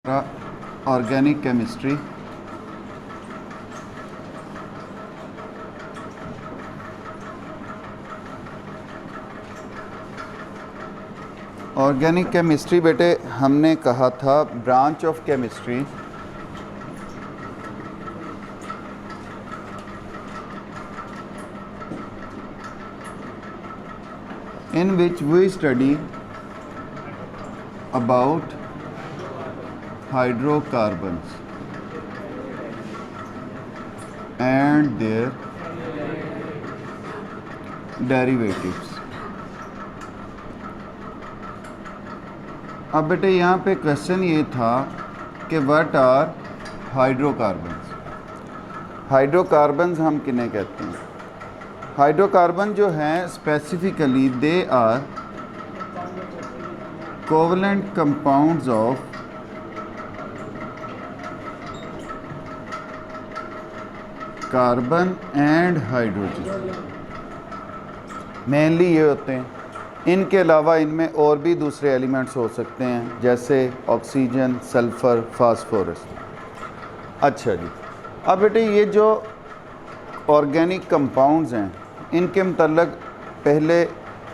Organic chemistry. Organic chemistry बेटे हमने कहा था branch of chemistry in which we study about hydrocarbons and their derivatives। अब बेटे यहाँ पे क्वेश्चन ये था कि व्हाट आर हाइड्रोकार्बन्स। हाइड्रोकार्बन्स हम किन्हें कहते हैं? हाइड्रोकार्बन जो हैं specifically they are covalent compounds of carbon and hydrogen. Mainly ये होते हैं। इनके अलावा इनमें और भी दूसरे एलिमेंट्स हो सकते हैं जैसे ऑक्सीजन, सल्फ़र, फास्फोरस। अच्छा जी, अब बेटे ये जो ऑर्गेनिक कंपाउंड्स हैं इनके मतलब पहले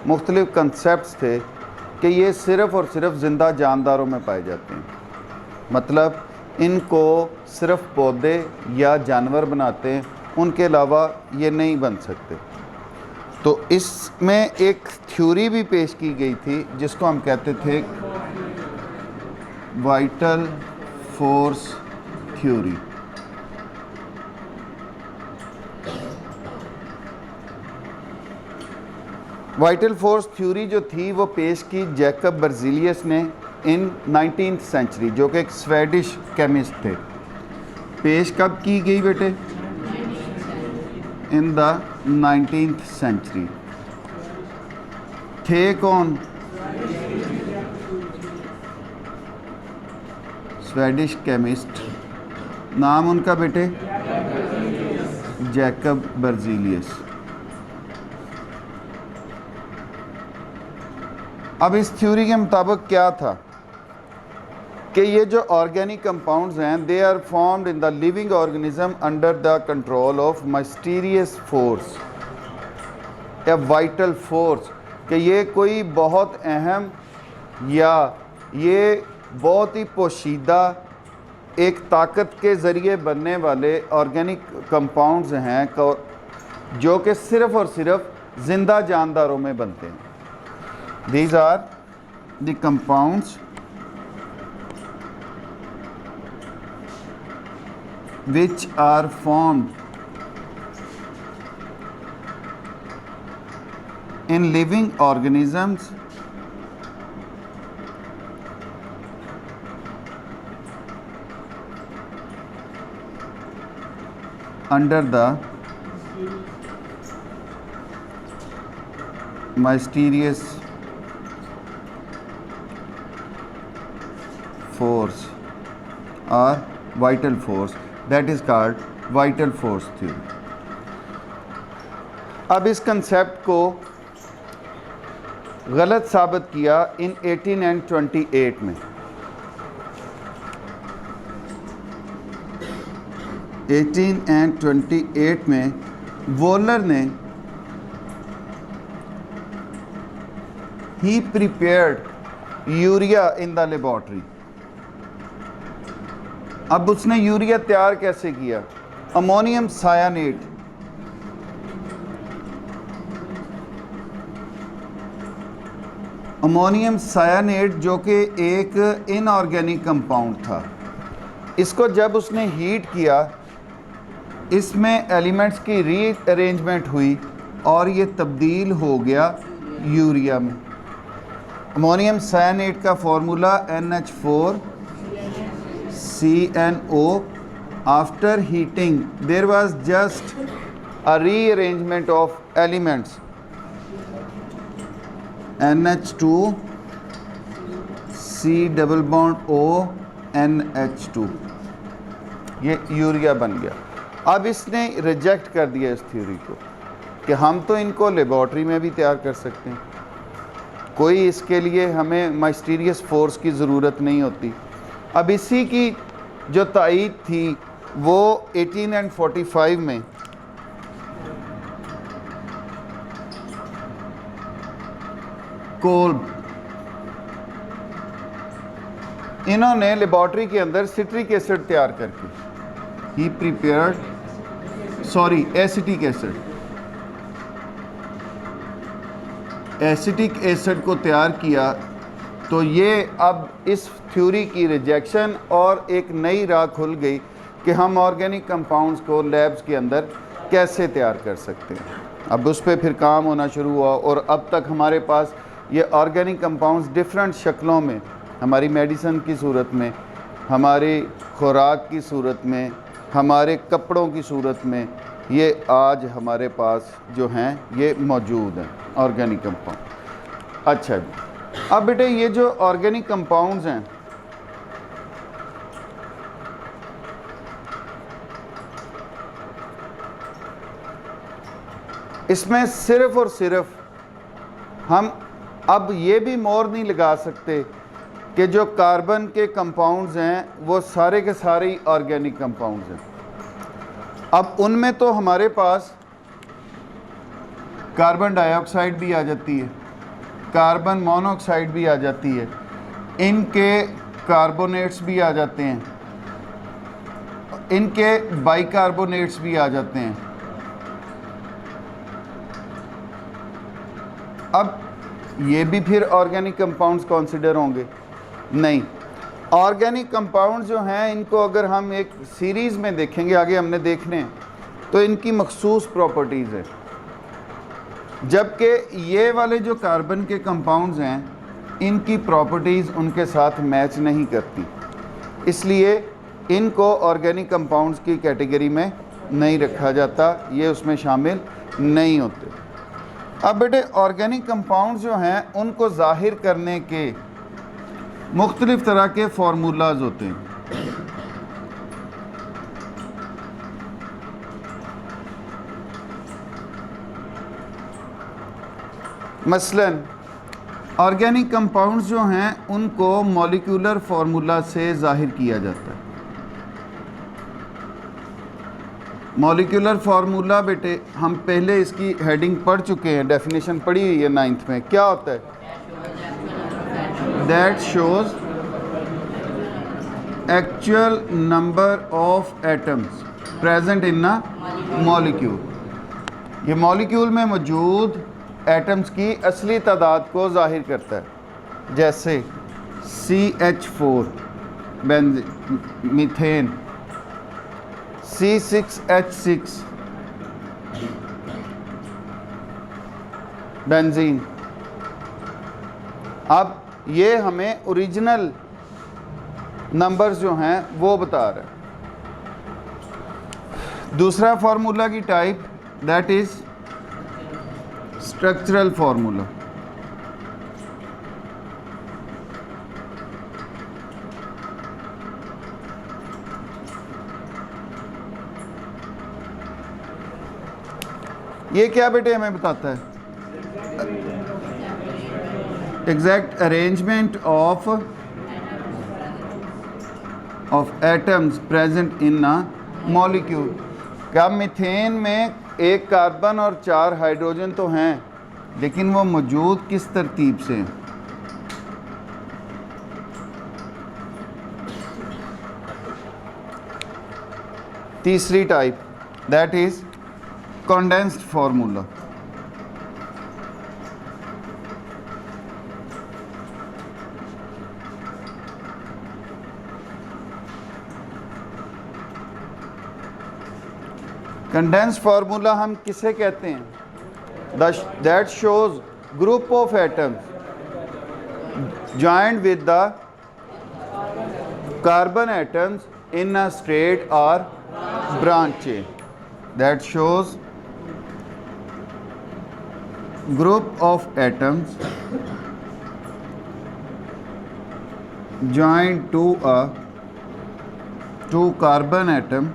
मुख्तलिफ कंसेप्ट्स थे कि ये सिर्फ़ और सिर्फ ज़िंदा जानदारों में पाए जाते हैं। मतलब इनको सिर्फ पौधे या जानवर बनाते हैं, उनके अलावा ये नहीं बन सकते। तो इसमें एक थ्योरी भी पेश की गई थी जिसको हम कहते थे vital force theory. Vital force theory जो थी वो पेश की जैकब बर्ज़िलियस ने इन 19th सेंचुरी, जो कि एक स्वेडिश केमिस्ट थे। पेश कब की गई बेटे? In the 19th century. थे कौन? Swedish chemist. नाम उनका बेटे जैकब बर्ज़िलियस। अब इस थ्योरी के मुताबिक क्या था कि ये जो ऑर्गेनिक कंपाउंड्स हैं they are formed in the living organism under the control of mysterious force या वाइटल फोर्स, कि ये कोई बहुत अहम या ये बहुत ही पोशीदा एक ताकत के ज़रिए बनने वाले ऑर्गेनिक कंपाउंड्स हैं जो कि सिर्फ़ और सिर्फ ज़िंदा जानदारों में बनते हैं। These are the compounds which are formed in living organisms under the mysterious force or vital force, that is called vital force theory। अब इस कंसेप्ट को गलत साबित किया इन 1828 में। 1828 में वोलर ने he prepared urea in the laboratory. अब उसने यूरिया तैयार कैसे किया? अमोनियम सायानेट। अमोनियम सायानेट जो कि एक इनऑर्गेनिक कंपाउंड था, इसको जब उसने हीट किया इसमें एलिमेंट्स की रीअरेंजमेंट हुई और ये तब्दील हो गया यूरिया में। अमोनियम सायानेट का formula NH4CnO। After heating there was just a rearrangement of elements NH2C double bond O NH2, ये यूरिया बन गया। अब इसने रिजेक्ट कर दिया इस थ्योरी को कि हम तो इनको लेबॉर्ट्री में भी तैयार कर सकते हैं, कोई इसके लिए हमें मिस्टीरियस फोर्स की ज़रूरत नहीं होती। अब इसी की जो तायीद थी वो 1845 में कोल्ब, इन्होंने लेबॉर्ट्री के अंदर सिट्रिक एसिड तैयार करके, he prepared acetic acid, acetic acid को तैयार किया। तो ये अब इस थ्योरी की रिजेक्शन और एक नई राह खुल गई कि हम ऑर्गेनिक कंपाउंड्स को लैब्स के अंदर कैसे तैयार कर सकते हैं। अब उस पर फिर काम होना शुरू हुआ और अब तक हमारे पास ये ऑर्गेनिक कंपाउंड्स डिफरेंट शक्लों में, हमारी मेडिसिन की सूरत में, हमारी खुराक की सूरत में, हमारे कपड़ों की सूरत में, ये आज हमारे पास जो हैं ये मौजूद हैं ऑर्गेनिक कंपाउंड। अच्छा जी, अब बेटे ये जो ऑर्गेनिक कंपाउंड्स हैं इसमें सिर्फ और सिर्फ हम अब ये भी मोहर नहीं लगा सकते कि जो कार्बन के कंपाउंड्स हैं वो सारे के सारे ऑर्गेनिक कंपाउंड्स हैं। अब उनमें तो हमारे पास कार्बन डाइऑक्साइड भी आ जाती है, कार्बन मोनोऑक्साइड भी आ जाती है, इनके कार्बोनेट्स भी आ जाते हैं, इनके बाइकार्बोनेट्स भी आ जाते हैं। अब ये भी फिर ऑर्गेनिक कंपाउंड्स कंसिडर होंगे? नहीं। ऑर्गेनिक कंपाउंड्स जो हैं इनको अगर हम एक सीरीज़ में देखेंगे, आगे हमने देखने हैं, तो इनकी मखसूस प्रॉपर्टीज़ है, जबकि ये वाले जो कार्बन के कंपाउंड्स हैं इनकी प्रॉपर्टीज़ उनके साथ मैच नहीं करती, इसलिए इनको ऑर्गेनिक कंपाउंड्स की कैटेगरी में नहीं रखा जाता, ये उसमें शामिल नहीं होते। अब बेटे ऑर्गेनिक कंपाउंड्स जो हैं उनको ज़ाहिर करने के मुख्तलिफ़ तरह के फार्मूलाज होते हैं। मसलन ऑर्गेनिक कंपाउंड्स जो हैं उनको मॉलिक्यूलर फार्मूला से ज़ाहिर किया जाता है। मॉलिक्यूलर फार्मूला बेटे हम पहले इसकी हेडिंग पढ़ चुके हैं, डेफिनेशन पढ़ी हुई है 9th में। क्या होता है? That shows actual number of atoms present in a molecule. ये मॉलिक्यूल में मौजूद एटम्स की असली तादाद को ज़ाहिर करता है, जैसे CH4 मीथेन, C6H6 बेंजीन। अब ये हमें ओरिजिनल नंबर्स जो हैं वो बता रहा है। दूसरा फार्मूला की type that is structural formula. ये क्या बेटे हमें बताता है? Exact arrangement of atoms present in a molecule. क्या मीथेन में एक कार्बन और 4 हाइड्रोजन तो हैं, लेकिन वो मौजूद किस तरतीब से हैं? तीसरी type that is condensed formula. Condensed formula हम किसे कहते हैं? That shows group of atoms joined with the carbon atoms in a straight और ब्रांच चेन। दैट शोज group of atoms joined to carbon atom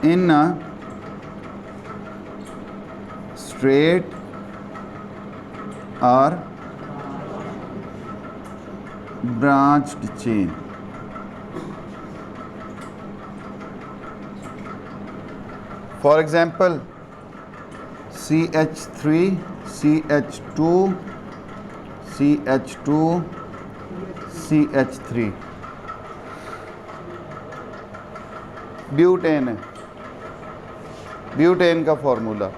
in a straight or branched chain. For example CH3 CH2 CH2 CH3 butane है, butane का formula.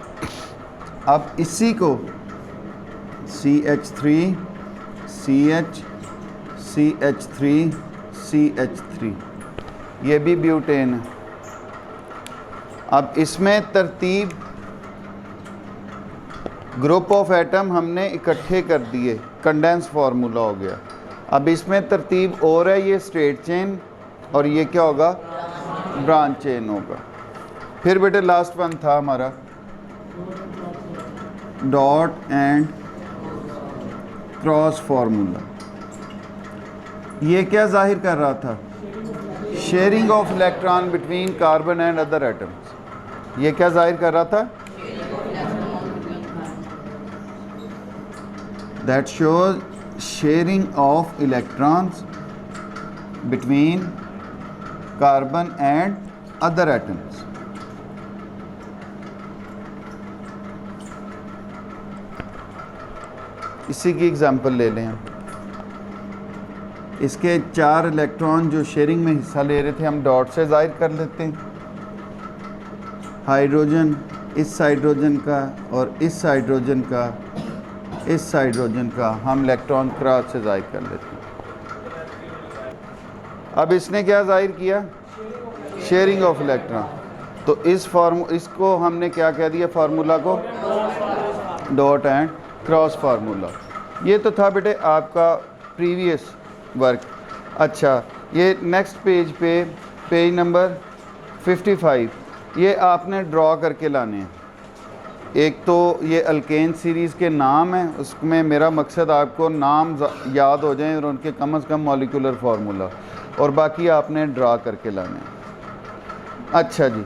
अब इसी को CH3 CH CH3 CH3 ये भी ब्यूटेन है। अब इसमें तरतीब ग्रुप ऑफ एटम हमने इकट्ठे कर दिए, कंडेंस फार्मूला हो गया। अब इसमें तरतीब और है, ये स्ट्रेट चेन और ये क्या होगा, ब्रांच चेन होगा। फिर बेटे लास्ट वन था हमारा डॉट एंड क्रॉस फार्मूला। ये क्या जाहिर कर रहा था, sharing of electron between carbon and other atoms. ये क्या जाहिर कर रहा था, that shows sharing of electrons between carbon and other atoms। इसी की एग्जांपल ले लें हम। इसके 4 इलेक्ट्रॉन जो शेयरिंग में हिस्सा ले रहे थे हम डॉट से जाहिर कर लेते हैं। हाइड्रोजन इस हाइड्रोजन का और इस हाइड्रोजन का इस हाइड्रोजन का हम इलेक्ट्रॉन क्रॉस से जाहिर कर लेते हैं। अब इसने क्या जाहिर किया, शेयरिंग ऑफ इलेक्ट्रॉन। तो इसको हमने क्या कह दिया फार्मूला को, डॉट एंड क्रॉस फार्मूला। ये तो था बेटे आपका प्रीवियस वर्क। अच्छा, ये नेक्स्ट पेज पे पेज नंबर 55 ये आपने ड्रॉ करके लाने हैं। एक तो ये अल्केन सीरीज़ के नाम हैं, उसमें मेरा मकसद आपको नाम याद हो जाएं और उनके कम से कम मॉलिक्यूलर फार्मूला, और बाकी आपने ड्रा करके लाने हैं। अच्छा जी,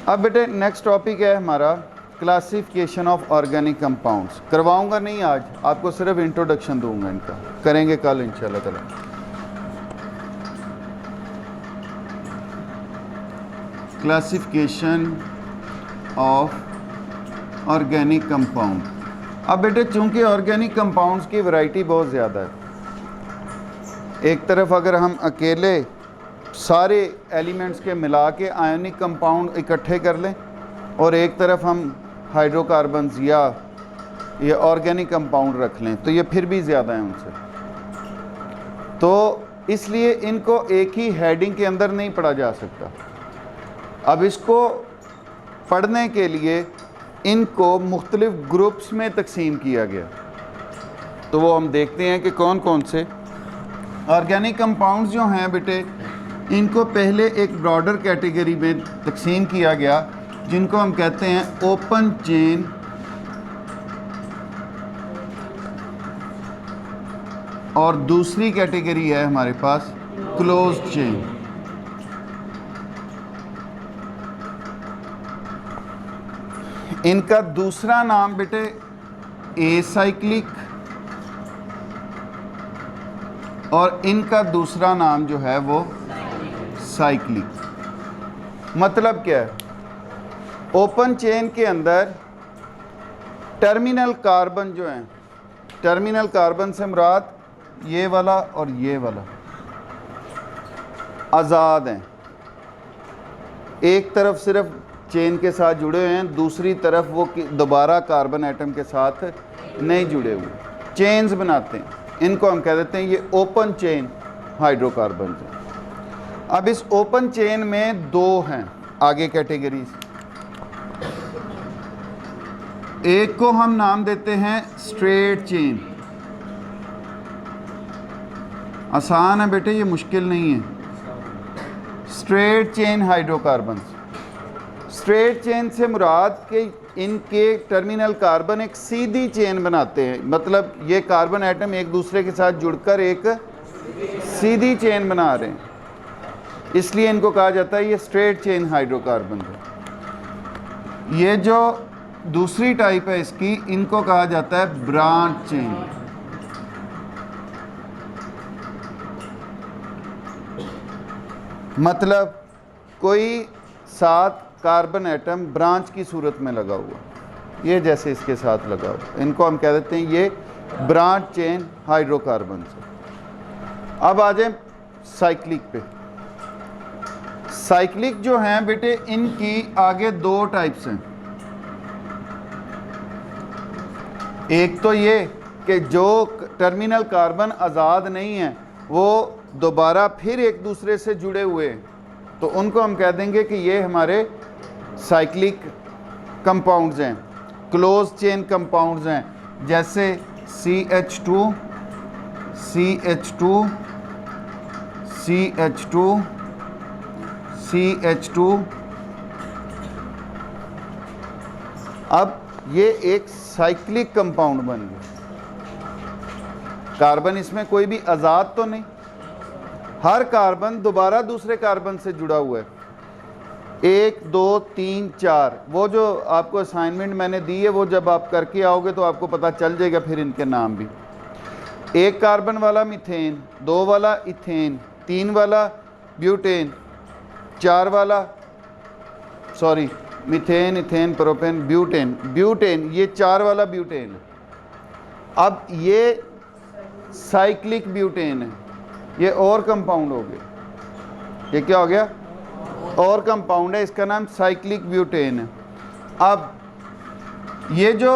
अब बेटे नेक्स्ट टॉपिक है हमारा क्लासिफिकेशन ऑफ ऑर्गेनिक कंपाउंड्स। करवाऊंगा नहीं आज, आपको सिर्फ इंट्रोडक्शन दूंगा, इनका करेंगे कल इंशाल्लाह ताला। Classification of organic compound. अब बेटे चूंकि ऑर्गेनिक कंपाउंड्स की वैरायटी बहुत ज़्यादा है, एक तरफ अगर हम अकेले सारे एलिमेंट्स के मिला के आयनिक कंपाउंड इकट्ठे कर लें और एक तरफ हम हाइड्रोकार्बन्स या ये ऑर्गेनिक कंपाउंड रख लें तो ये फिर भी ज़्यादा हैं उनसे। तो इसलिए इनको एक ही हेडिंग के अंदर नहीं पढ़ा जा सकता। अब इसको पढ़ने के लिए इनको मुख्तलिफ ग्रुप्स में तकसीम किया गया। तो वो हम देखते हैं कि कौन कौन से ऑर्गेनिक कंपाउंड्स जो हैं बेटे, इनको पहले एक ब्रॉडर कैटेगरी में तकसीम किया गया जिनको हम कहते हैं ओपन चेन और दूसरी कैटेगरी है हमारे पास क्लोज्ड चेन। इनका दूसरा नाम बेटे एसाइक्लिक और इनका दूसरा नाम जो है वो साइक्लिक। मतलब क्या है, ओपन चेन के अंदर टर्मिनल कार्बन जो हैं, टर्मिनल कार्बन से मुराद ये वाला और ये वाला आज़ाद हैं। एक तरफ सिर्फ चेन के साथ जुड़े हुए हैं, दूसरी तरफ वो दोबारा कार्बन एटम के साथ नहीं जुड़े हुए, चेन्स बनाते हैं। इनको हम कह देते हैं ये ओपन चेन हाइड्रोकार्बन हैं। अब इस ओपन चेन में 2 हैं आगे कैटेगरीज। एक को हम नाम देते हैं स्ट्रेट चेन। आसान है बेटे, ये मुश्किल नहीं है। Straight chain hydrocarbon. Straight chain से मुराद के इनके टर्मिनल कार्बन एक सीधी चेन बनाते हैं, मतलब ये कार्बन एटम एक दूसरे के साथ जुड़कर एक सीधी चेन बना रहे हैं, इसलिए इनको कहा जाता है ये स्ट्रेट चेन हाइड्रोकार्बन है। ये जो दूसरी टाइप है इसकी, इनको कहा जाता है ब्रांच चेन। मतलब कोई 7 कार्बन एटम ब्रांच की सूरत में लगा हुआ, ये जैसे इसके साथ लगा हुआ, इनको हम कह देते हैं ये ब्रांच चेन हाइड्रोकार्बन से। अब आ जाए साइक्लिक पे। साइक्लिक जो हैं बेटे, इनकी आगे 2 टाइप्स हैं। एक तो ये कि जो टर्मिनल कार्बन आज़ाद नहीं है वो दोबारा फिर एक दूसरे से जुड़े हुए हैं, तो उनको हम कह देंगे कि ये हमारे साइक्लिक कंपाउंड्स हैं, क्लोज चेन कंपाउंड्स हैं, जैसे CH2 CH2 CH2 CH2। अब ये एक साइक्लिक कंपाउंड बन गया। कार्बन इसमें कोई भी आज़ाद तो नहीं, हर कार्बन दोबारा दूसरे कार्बन से जुड़ा हुआ है। 1 2 3 4 वो जो आपको असाइनमेंट मैंने दी है वो जब आप करके आओगे तो आपको पता चल जाएगा फिर इनके नाम भी। 1 कार्बन वाला मीथेन, 2 वाला इथेन, 3 वाला ब्यूटेन, 4 वाला मीथेन, इथेन, प्रोपेन, ब्यूटेन, ये 4 वाला ब्यूटेन है। अब ये साइक्लिक ब्यूटेन है, ये और कंपाउंड हो गया। ये क्या हो गया? और कंपाउंड है, इसका नाम साइक्लिक ब्यूटेन है। अब ये जो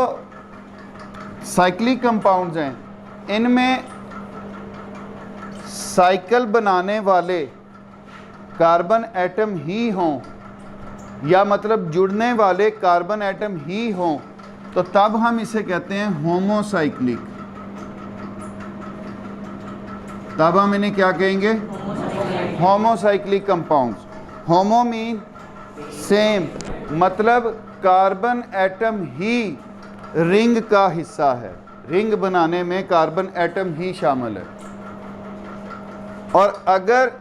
साइक्लिक कंपाउंड्स हैं, इनमें साइकिल बनाने वाले कार्बन एटम ही हों, या मतलब जुड़ने वाले कार्बन एटम ही हों, तो तब हम इसे कहते हैं होमोसाइक्लिक। तब हम इन्हें क्या कहेंगे? Homocyclic compounds. Homo mean same, मतलब कार्बन एटम ही रिंग का हिस्सा है, रिंग बनाने में कार्बन एटम ही शामिल है। और अगर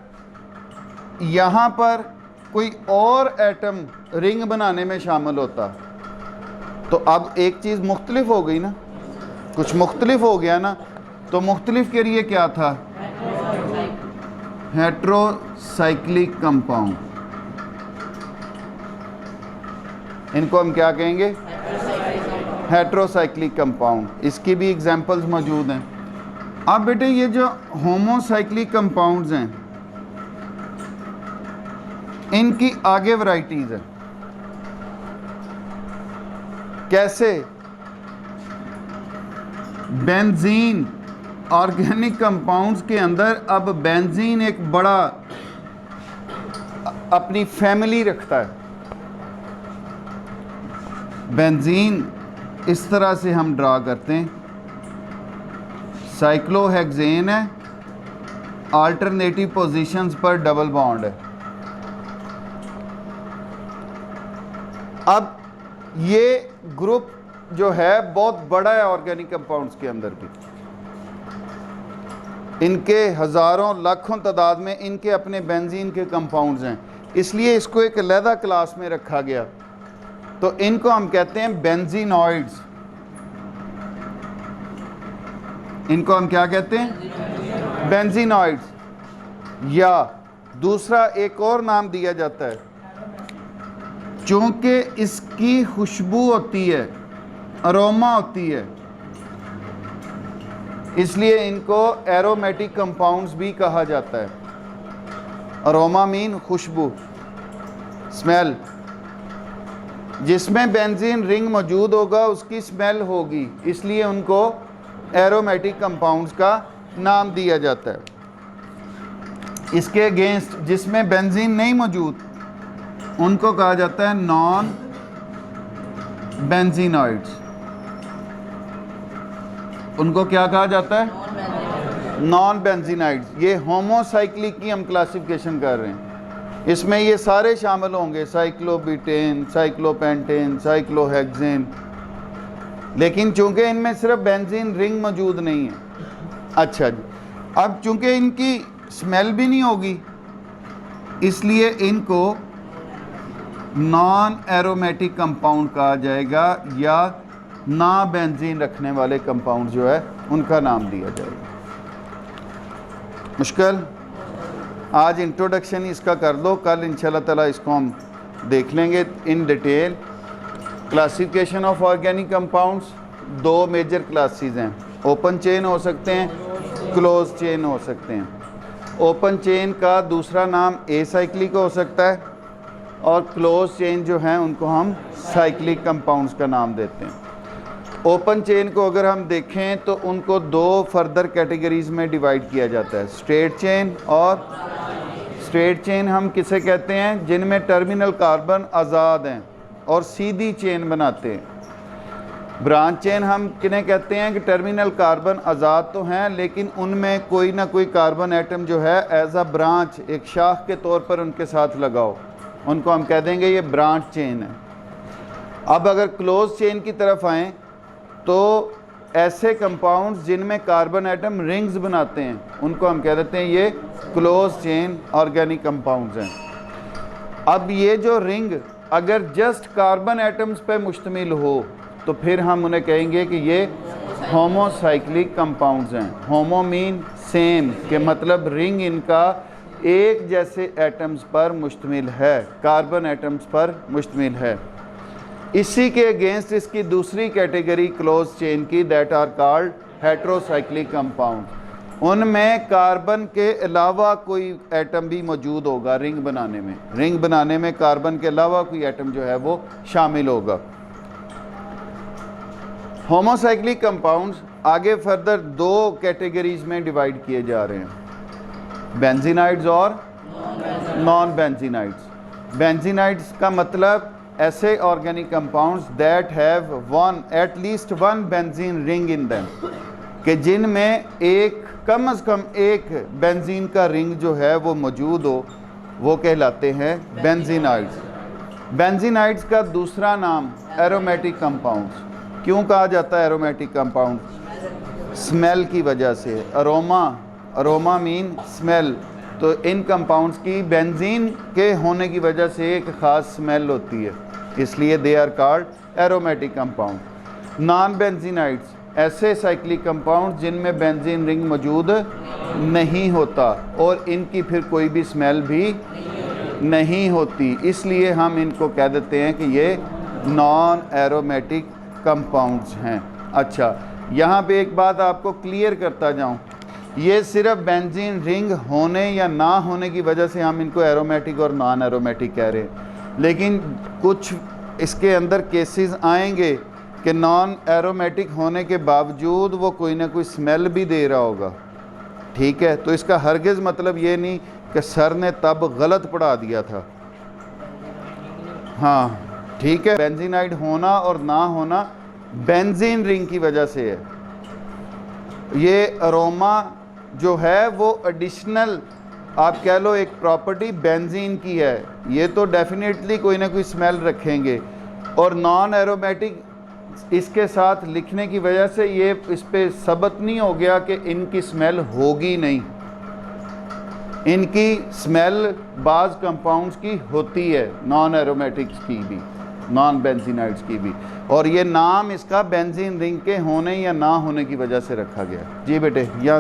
यहाँ पर कोई और एटम रिंग बनाने में शामिल होता तो अब एक चीज़ मुख्तलिफ हो गई ना, कुछ मुख्तलिफ हो गया ना, तो मुख्तलिफ के लिए क्या था? Heterocyclic compound. इनको हम क्या कहेंगे? Heterocyclic compound. इसकी भी एग्जांपल्स मौजूद हैं। अब बेटे ये जो होमोसाइक्लिक कंपाउंड्स हैं, इनकी आगे वैरायटीज है। कैसे? बेंजीन, ऑर्गेनिक कंपाउंड्स के अंदर अब बेंजीन एक बड़ा अपनी फैमिली रखता है। बेंजीन इस तरह से हम ड्रा करते हैं, साइक्लोहेक्सेन है, अल्टरनेटिव पोजीशंस पर डबल बॉन्ड है। अब ये ग्रुप जो है बहुत बड़ा है ऑर्गेनिक कंपाउंड्स के अंदर भी, इनके हज़ारों लाखों तादाद में इनके अपने बेंजीन के कंपाउंड्स हैं, इसलिए इसको एक अलहदा क्लास में रखा गया। तो इनको हम कहते हैं बेंजीनॉइड्स। इनको हम क्या कहते हैं? बेंजीनॉइड्स। या दूसरा एक और नाम दिया जाता है, चूँकि इसकी खुशबू होती है, अरोमा होती है, इसलिए इनको एरोमेटिक कंपाउंड्स भी कहा जाता है। अरोमा मीन खुशबू, स्मेल। जिसमें बेंजीन रिंग मौजूद होगा उसकी स्मेल होगी, इसलिए उनको एरोमेटिक कंपाउंड्स का नाम दिया जाता है। इसके अगेंस्ट जिसमें बेंजीन नहीं मौजूद उनको कहा जाता है नॉन बेंजीनॉइड्स। उनको क्या कहा जाता है? नॉन बेंजीनॉइड्स। ये होमोसाइक्लिक की हम क्लासिफिकेशन कर रहे हैं, इसमें ये सारे शामिल होंगे, साइक्लोब्यूटेन, साइक्लोपेंटेन, साइक्लोहेक्सेन, लेकिन चूंकि इनमें सिर्फ बेंजीन रिंग मौजूद नहीं है। अच्छा जी, अब चूंकि इनकी स्मेल भी नहीं होगी इसलिए इनको नॉन एरोमेटिक कंपाउंड कहा जाएगा, या ना बेंजीन रखने वाले कंपाउंड जो है उनका नाम दिया जाएगा। मुश्किल आज इंट्रोडक्शन इसका कर दो, कल इंशाल्लाह ताला इसको हम देख लेंगे in detail. Classification of organic compounds, दो मेजर क्लासेस हैं, ओपन चेन हो सकते हैं, क्लोज चेन हो सकते हैं। ओपन चेन का दूसरा नाम एसाइक्लिक हो सकता है और क्लोज चेन जो हैं उनको हम साइक्लिक कंपाउंड्स का नाम देते हैं। ओपन चेन को अगर हम देखें तो उनको दो फर्दर कैटेगरीज़ में डिवाइड किया जाता है, स्ट्रेट चेन और स्ट्रेट चेन हम किसे कहते हैं, जिनमें टर्मिनल कार्बन आज़ाद हैं और सीधी चेन बनाते हैं। ब्रांच चेन हम किन्हें कहते हैं कि टर्मिनल कार्बन आज़ाद तो हैं लेकिन उनमें कोई ना कोई कार्बन एटम जो है एज अ ब्रांच, एक शाख के तौर पर उनके साथ लगाओ, उनको हम कह देंगे ये ब्रांच चेन है। अब अगर क्लोज चेन की तरफ आएँ तो ऐसे कंपाउंड्स जिनमें कार्बन एटम रिंग्स बनाते हैं उनको हम कह देते हैं ये क्लोज चेन ऑर्गेनिक कंपाउंड्स हैं। अब ये जो रिंग अगर जस्ट कार्बन एटम्स पे मुश्तमिल हो तो फिर हम उन्हें कहेंगे कि ये होमोसाइक्लिक कंपाउंड्स हैं। होमो मीन सेम, के मतलब रिंग इनका एक जैसे एटम्स पर मुश्तमिल है, कार्बन एटम्स पर मुश्तमिल है। इसी के अगेंस्ट इसकी दूसरी कैटेगरी क्लोज चेन की, that are called heterocyclic compound. उनमें कार्बन के अलावा कोई एटम भी मौजूद होगा रिंग बनाने में, रिंग बनाने में कार्बन के अलावा कोई एटम जो है वो शामिल होगा। होमोसाइक्लिक कंपाउंड्स आगे फर्दर दो कैटेगरीज में डिवाइड किए जा रहे हैं, बेंजीनाइड्स और नॉन बेंजीनाइड्स। बेंजीनाइड्स का मतलब ऐसे organic compounds that have one at least one benzene ring in them, कि जिनमें एक कम से कम एक बेंजीन का रिंग जो है वो मौजूद हो, वो कहलाते हैं बेंजीनाइड्स। बेंजीनाइड्स का दूसरा नाम एरोमेटिक कंपाउंड्स। क्यों कहा जाता है एरोमेटिक कंपाउंड? स्मेल की वजह से। अरोमा मीन स्मेल, तो इन कंपाउंड्स की बेंजीन के होने की वजह से एक ख़ास स्मेल होती है, इसलिए they are called aromatic compound. Non benzenoids ऐसे साइक्लिक कंपाउंड जिनमें बेंजीन रिंग मौजूद नहीं होता और इनकी फिर कोई भी स्मेल भी नहीं होती, इसलिए हम इनको कह देते हैं कि ये नॉन एरोमेटिक कंपाउंड्स हैं। अच्छा, यहाँ पे एक बात आपको क्लियर करता जाऊँ, ये सिर्फ बेंजीन रिंग होने या ना होने की वजह से हम इनको एरोमेटिक और नॉन एरोमेटिक कह रहे हैं, लेकिन कुछ इसके अंदर केसेस आएंगे कि नॉन एरोमेटिक होने के बावजूद वो कोई ना कोई स्मेल भी दे रहा होगा, ठीक है। तो इसका हरगिज़ मतलब ये नहीं कि सर ने तब गलत पढ़ा दिया था, हाँ ठीक है। बेंजीनाइड होना और ना होना बेंजीन रिंग की वजह से है। ये अरोमा जो है वो एडिशनल आप कह लो एक प्रॉपर्टी बेंजीन की है, ये तो डेफिनेटली कोई ना कोई स्मेल रखेंगे। और नॉन एरोमेटिक इसके साथ लिखने की वजह से ये इस पे सबत नहीं हो गया कि इनकी स्मेल होगी नहीं, इनकी स्मेल बाज़ कंपाउंड्स की होती है, नॉन एरोमेटिक्स की भी, नॉन बेंजीनाइड्स की भी, और ये नाम इसका बेंजीन रिंग के होने या ना होने की वजह से रखा गया। जी बेटे, यहाँ